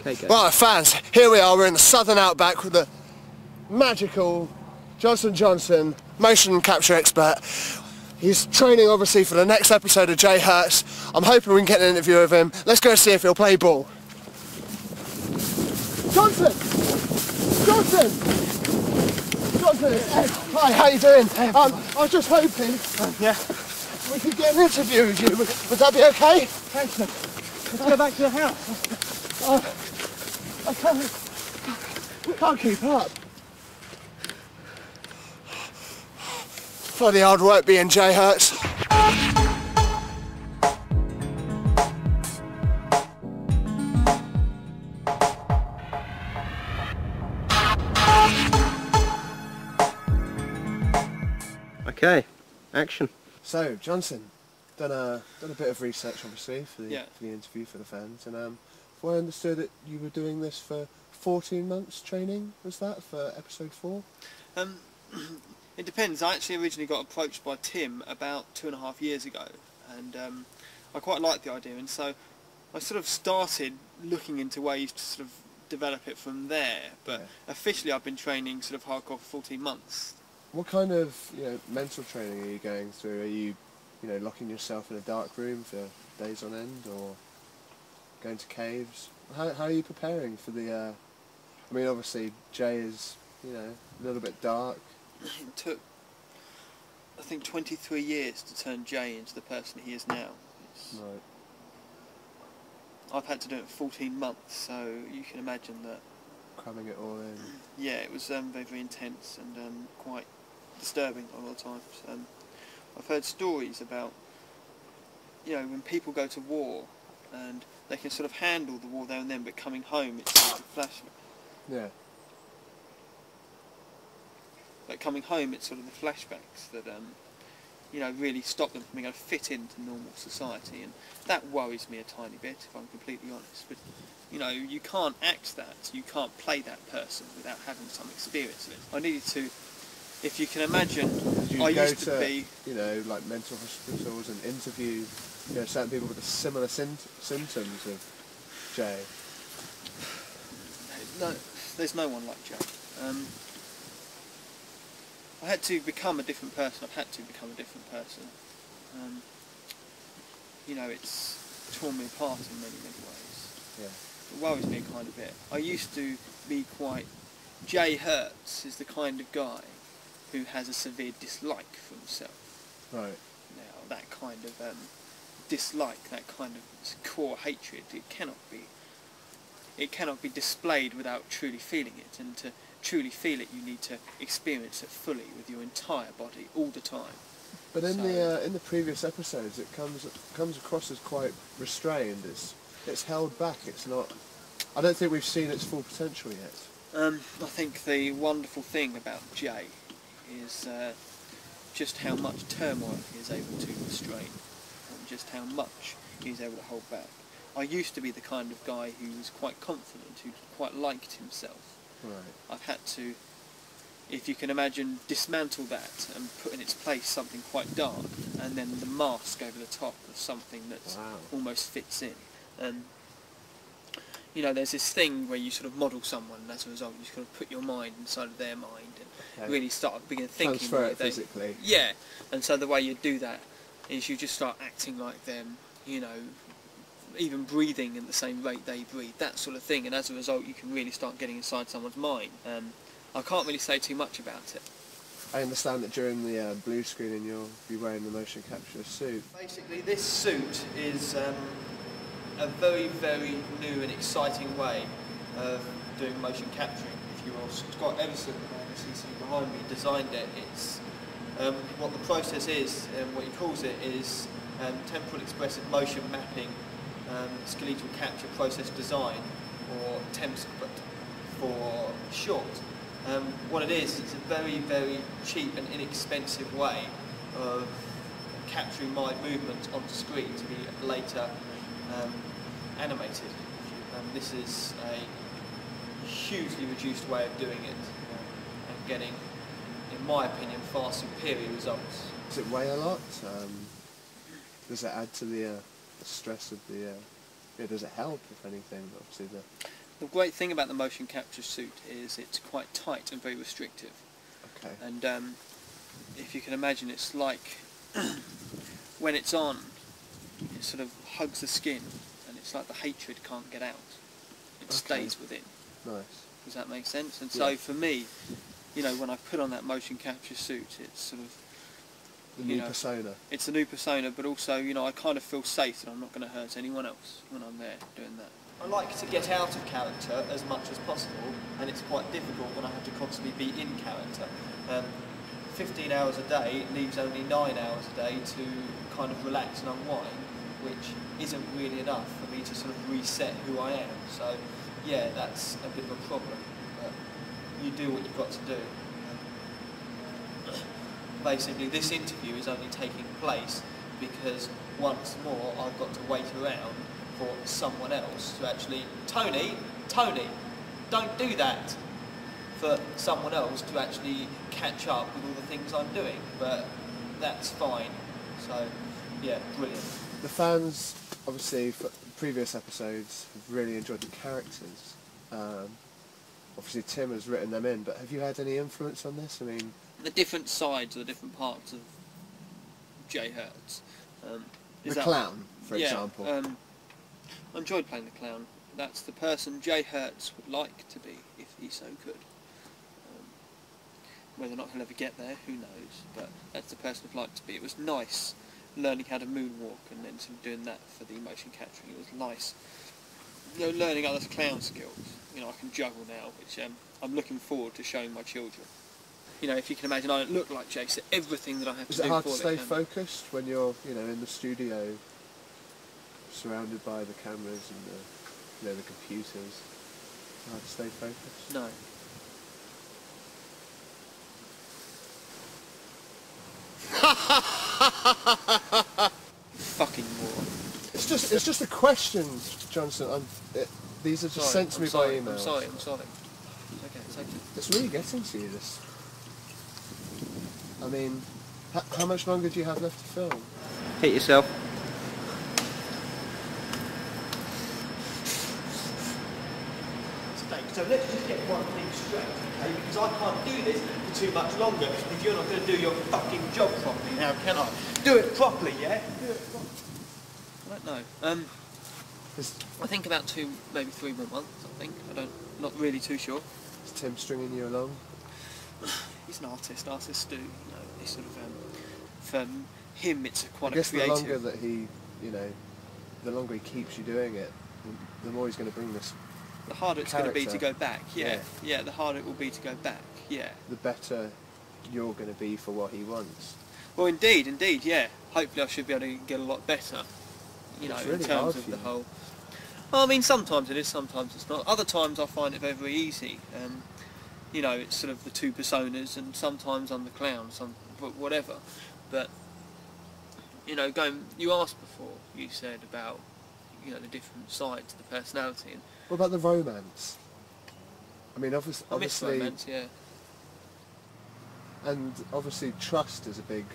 Okay, go. Right, fans, here we are, we're in the southern outback with the magical Johnson Johnson motion capture expert. He's training obviously for the next episode of T.E.M.M.S.C.P.D. I'm hoping we can get an interview with him. Let's go see if he'll play ball. Johnson! Johnson! Johnson! Hi, how you doing? I was just hoping we could get an interview with you. Would that be okay? Thanks, mate. Let's go back to the house. I can't keep up. Bloody hard work being J-Hertz. Okay, action. So, Johnson, done a bit of research obviously for the interview for the fans, and if I understood it, you were doing this for 14 months training, was that, for episode 4? It depends. I actually originally got approached by Tim about 2.5 years ago, and I quite liked the idea, and so I sort of started looking into ways to sort of develop it from there, but officially I've been training sort of hardcore for 14 months. What kind of mental training are you going through? Are you locking yourself in a dark room for days on end, or going to caves? How are you preparing for the I mean, obviously Jay is a little bit dark. It took, I think, 23 years to turn Jay into the person he is now. Right. I've had to do it for 14 months, so you can imagine that. Cramming it all in. Yeah, it was very, very intense and quite disturbing a lot of times. I've heard stories about, when people go to war and they can sort of handle the war there and then, but coming home it's sort of a flashback. Yeah. But coming home it's sort of the flashbacks that really stop them from being able to fit into normal society, and that worries me a tiny bit, if I'm completely honest. But you can't act that, you can't play that person without having some experience of it. I needed to, if you can imagine, I used to be, like mental hospitals and interview, certain people with the similar symptoms of Jay. No, there's no one like Jay. I had to become a different person. I've had to become a different person. It's torn me apart in many, many ways. Yeah. It worries me a kind of bit. I used to be quite... J-Hertz is the kind of guy who has a severe dislike for himself. Right. Now, that kind of dislike, that kind of core hatred, it cannot be displayed without truly feeling it, and to truly feel it you need to experience it fully with your entire body all the time. But in the previous episodes it comes across as quite restrained. It's held back. It's not. I don't think we've seen its full potential yet. I think the wonderful thing about Jay is just how much turmoil he is able to restrain, and just how much he is able to hold back. I used to be the kind of guy who was quite confident, who quite liked himself. Right. I've had to, if you can imagine, dismantle that and put in its place something quite dark, and then the mask over the top of something that almost fits in. And there's this thing where you sort of model someone, and as a result you sort of put your mind inside of their mind and really start begin thinking. Transfer it physically. Yeah, and so the way you do that is you just start acting like them, even breathing in the same rate they breathe, that sort of thing, and as a result you can really start getting inside someone's mind. I can't really say too much about it. I understand that during the blue screening you'll be wearing the motion capture suit. Basically this suit is a very, very new and exciting way of doing motion capturing, if you will. Scott Eveson, you see behind me, designed it. It's what the process is, what he calls it is temporal expressive motion mapping, skeletal capture process design, or T.E.M.M.S.C.P.D for short. What it is, it's a very, very cheap and inexpensive way of capturing my movement onto screen to be later animated. This is a hugely reduced way of doing it, and getting, in my opinion, far superior results. Does it weigh a lot? Does it add to the stress of the... does it help, if anything? Obviously The great thing about the motion capture suit is it's quite tight and very restrictive. Okay. And if you can imagine, it's like when it's on, it sort of hugs the skin, and it's like the hatred can't get out. It stays within. Nice. Does that make sense? And so for me, you know, when I put on that motion capture suit, it's sort of the new persona. It's a new persona, but also, you know, I kind of feel safe that I'm not going to hurt anyone else when I'm there doing that. I like to get out of character as much as possible, and it's quite difficult when I have to constantly be in character. 15 hours a day leaves only 9 hours a day to kind of relax and unwind, which isn't really enough for me to sort of reset who I am. So, yeah, that's a bit of a problem, but you do what you've got to do. Basically, this interview is only taking place because once more I've got to wait around for someone else to actually, Tony, don't do that, for someone else to actually catch up with all the things I'm doing, but that's fine. So, yeah, brilliant. The fans, obviously, for previous episodes, have really enjoyed the characters. Obviously, Tim has written them in, but have you had any influence on this? I mean, the different sides or the different parts of J Hertz. the clown, for example. I enjoyed playing the clown. That's the person J Hertz would like to be if he so could. Whether or not he'll ever get there, who knows, but that's the person I'd like to be. It was nice learning how to moonwalk and then sort of doing that for the motion capturing. It was nice, you know, learning other clown skills. You know, I can juggle now, which I'm looking forward to showing my children. You know, if you can imagine, I don't look like Jake, so everything that I have to do for Is it hard to stay focused when you're, you know, in the studio, surrounded by the cameras and the, you know, the computers? Is it hard to stay focused? No. Fucking moron. It's just a question, Johnson. These are just sent to me by email. I'm sorry. It's okay. It's really getting to you, this. I mean, how much longer do you have left to film? Hit yourself. So let's just get one thing straight, okay? Because I can't do this for too much longer if you're not going to do your fucking job properly now, can I? Do it properly, yeah? Do it properly. I don't know. I think about 2, maybe 3 more months, I think. Not really too sure. Is Tim stringing you along? He's an artist. Artists do, you know, they sort of, for him it's quite I guess a creative... the longer that he, you know, the longer he keeps you doing it, the more he's going to bring this. The harder it's going to be to go back, yeah, the harder it will be to go back, yeah. The better you're going to be for what he wants. Well, indeed, yeah. Hopefully I should be able to get a lot better, you know, really in terms of the whole... Well, I mean, sometimes it is, sometimes it's not. Other times I find it very, very easy. You know, it's sort of the two personas, and sometimes I'm the clown, whatever. But, you know, you asked before, you said about, you know, the different sides of the personality. And what about the romance? I mean, obviously... I miss romance, yeah. And obviously trust is a big,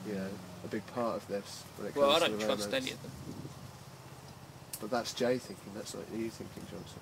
you know, a big part of this when it comes to the romance. Well, I don't trust any of them. But that's Jay thinking, that's not you thinking, Johnson.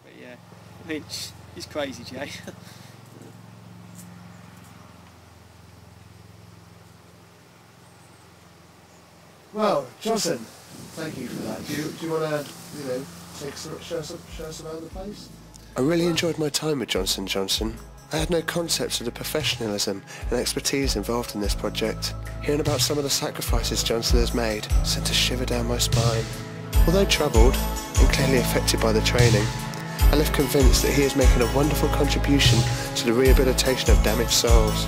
But yeah, I mean, he's crazy, Jay. Well, Johnson, thank you for that. Do you want to, you know, show us around the place? I really enjoyed my time with Johnson & Johnson. I had no concept of the professionalism and expertise involved in this project. Hearing about some of the sacrifices Johnson has made sent a shiver down my spine. Although troubled and clearly affected by the training, I left convinced that he is making a wonderful contribution to the rehabilitation of damaged souls.